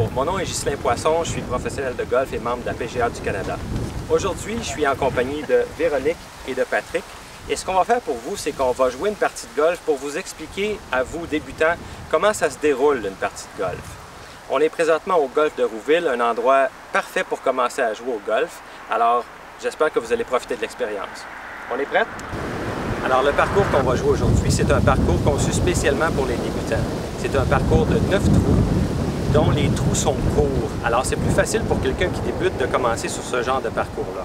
Bonjour, mon nom est Ghislain Poisson, je suis professionnel de golf et membre de la PGA du Canada. Aujourd'hui, je suis en compagnie de Véronique et de Patrick. Et ce qu'on va faire pour vous, c'est qu'on va jouer une partie de golf pour vous expliquer à vous, débutants, comment ça se déroule une partie de golf. On est présentement au golf de Rouville, un endroit parfait pour commencer à jouer au golf. Alors, j'espère que vous allez profiter de l'expérience. On est prêts? Alors, le parcours qu'on va jouer aujourd'hui, c'est un parcours conçu spécialement pour les débutants. C'est un parcours de 9 trous, dont les trous sont courts. Alors, c'est plus facile pour quelqu'un qui débute de commencer sur ce genre de parcours-là.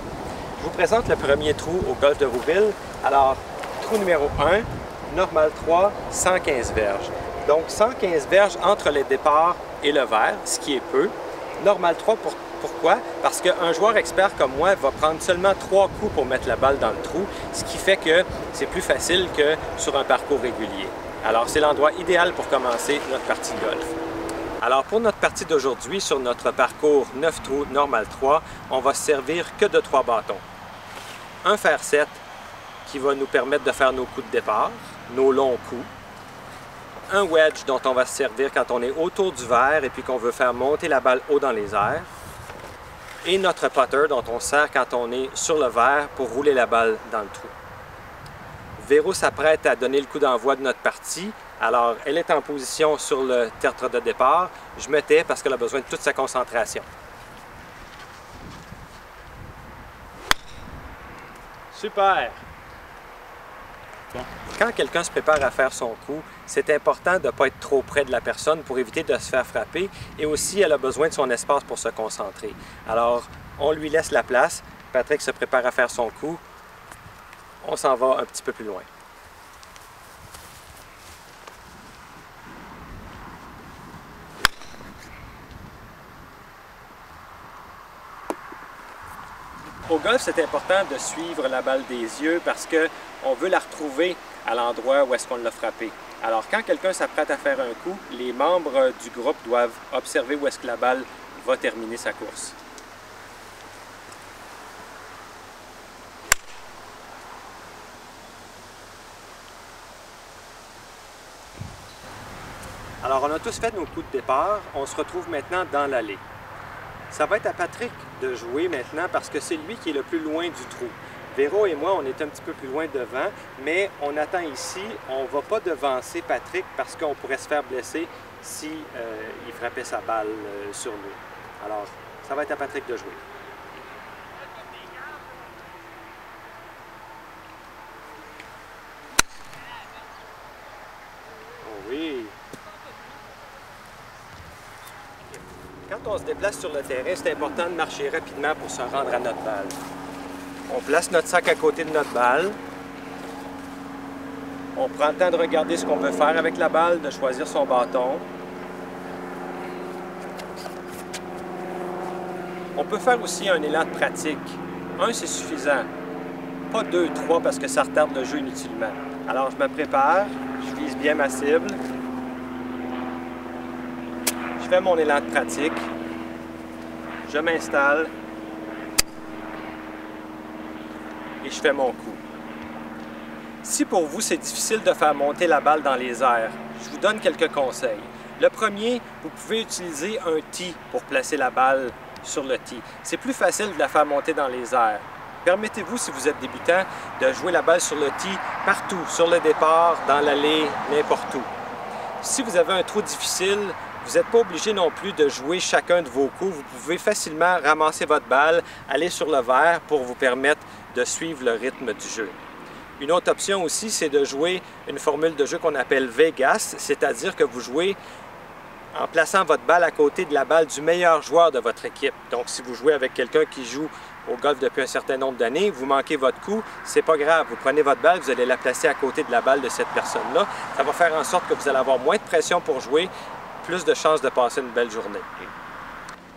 Je vous présente le premier trou au golf de Rouville. Alors, trou numéro 1, normal 3, 115 verges. Donc, 115 verges entre les départs et le vert, ce qui est peu. Normal 3, pourquoi? Parce qu'un joueur expert comme moi va prendre seulement 3 coups pour mettre la balle dans le trou, ce qui fait que c'est plus facile que sur un parcours régulier. Alors, c'est l'endroit idéal pour commencer notre partie de golf. Alors, pour notre partie d'aujourd'hui, sur notre parcours 9 trous normal 3, on va se servir que de 3 bâtons. Un fer 7 qui va nous permettre de faire nos coups de départ, nos longs coups. Un wedge dont on va se servir quand on est autour du verre et puis qu'on veut faire monter la balle haut dans les airs. Et notre putter dont on sert quand on est sur le verre pour rouler la balle dans le trou. Véro s'apprête à donner le coup d'envoi de notre partie. Alors, elle est en position sur le tertre de départ. Je me tais parce qu'elle a besoin de toute sa concentration. Super! Bon. Quand quelqu'un se prépare à faire son coup, c'est important de ne pas être trop près de la personne pour éviter de se faire frapper et aussi elle a besoin de son espace pour se concentrer. Alors, on lui laisse la place. Patrick se prépare à faire son coup. On s'en va un petit peu plus loin. Au golf, c'est important de suivre la balle des yeux parce qu'on veut la retrouver à l'endroit où est-ce qu'on l'a frappée. Alors, quand quelqu'un s'apprête à faire un coup, les membres du groupe doivent observer où est-ce que la balle va terminer sa course. Alors, on a tous fait nos coups de départ. On se retrouve maintenant dans l'allée. Ça va être à Patrick de jouer maintenant parce que c'est lui qui est le plus loin du trou. Véro et moi, on est un petit peu plus loin devant, mais on attend ici. On ne va pas devancer Patrick parce qu'on pourrait se faire blesser si il frappait sa balle sur nous. Alors, ça va être à Patrick de jouer. Oh oui! Quand on se déplace sur le terrain, c'est important de marcher rapidement pour se rendre à notre balle. On place notre sac à côté de notre balle. On prend le temps de regarder ce qu'on veut faire avec la balle, de choisir son bâton. On peut faire aussi un élan de pratique. Un, c'est suffisant. Pas 2, 3 parce que ça retarde le jeu inutilement. Alors, je me prépare, je vise bien ma cible. Je fais mon élan de pratique, je m'installe et je fais mon coup. Si pour vous c'est difficile de faire monter la balle dans les airs, je vous donne quelques conseils. Le premier, vous pouvez utiliser un tee pour placer la balle sur le tee. C'est plus facile de la faire monter dans les airs. Permettez-vous, si vous êtes débutant, de jouer la balle sur le tee partout, sur le départ, dans l'allée, n'importe où. Si vous avez un trou difficile, vous n'êtes pas obligé non plus de jouer chacun de vos coups. Vous pouvez facilement ramasser votre balle, aller sur le verre pour vous permettre de suivre le rythme du jeu. Une autre option aussi, c'est de jouer une formule de jeu qu'on appelle Vegas, c'est-à-dire que vous jouez en plaçant votre balle à côté de la balle du meilleur joueur de votre équipe. Donc, si vous jouez avec quelqu'un qui joue au golf depuis un certain nombre d'années, vous manquez votre coup, c'est pas grave. Vous prenez votre balle, vous allez la placer à côté de la balle de cette personne-là. Ça va faire en sorte que vous allez avoir moins de pression pour jouer, plus de chances de passer une belle journée.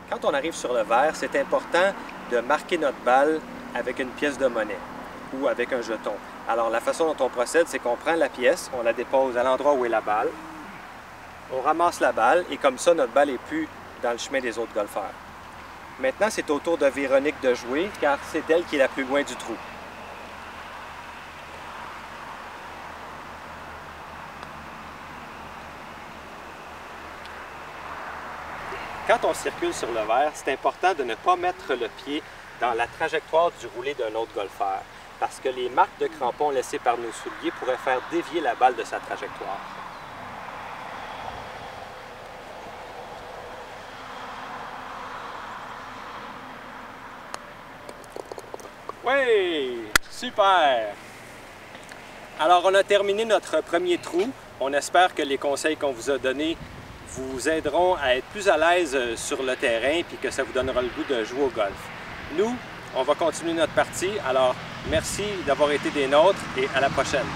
Quand on arrive sur le verre, c'est important de marquer notre balle avec une pièce de monnaie ou avec un jeton. Alors, la façon dont on procède, c'est qu'on prend la pièce, on la dépose à l'endroit où est la balle, on ramasse la balle et comme ça, notre balle n'est plus dans le chemin des autres golfeurs. Maintenant, c'est au tour de Véronique de jouer, car c'est elle qui est la plus loin du trou. Quand on circule sur le verre, c'est important de ne pas mettre le pied dans la trajectoire du roulé d'un autre golfeur, parce que les marques de crampons laissées par nos souliers pourraient faire dévier la balle de sa trajectoire. Oui! Super! Alors, on a terminé notre premier trou. On espère que les conseils qu'on vous a donnés vous aideront à être plus à l'aise sur le terrain et que ça vous donnera le goût de jouer au golf. Nous, on va continuer notre partie. Alors, merci d'avoir été des nôtres et à la prochaine.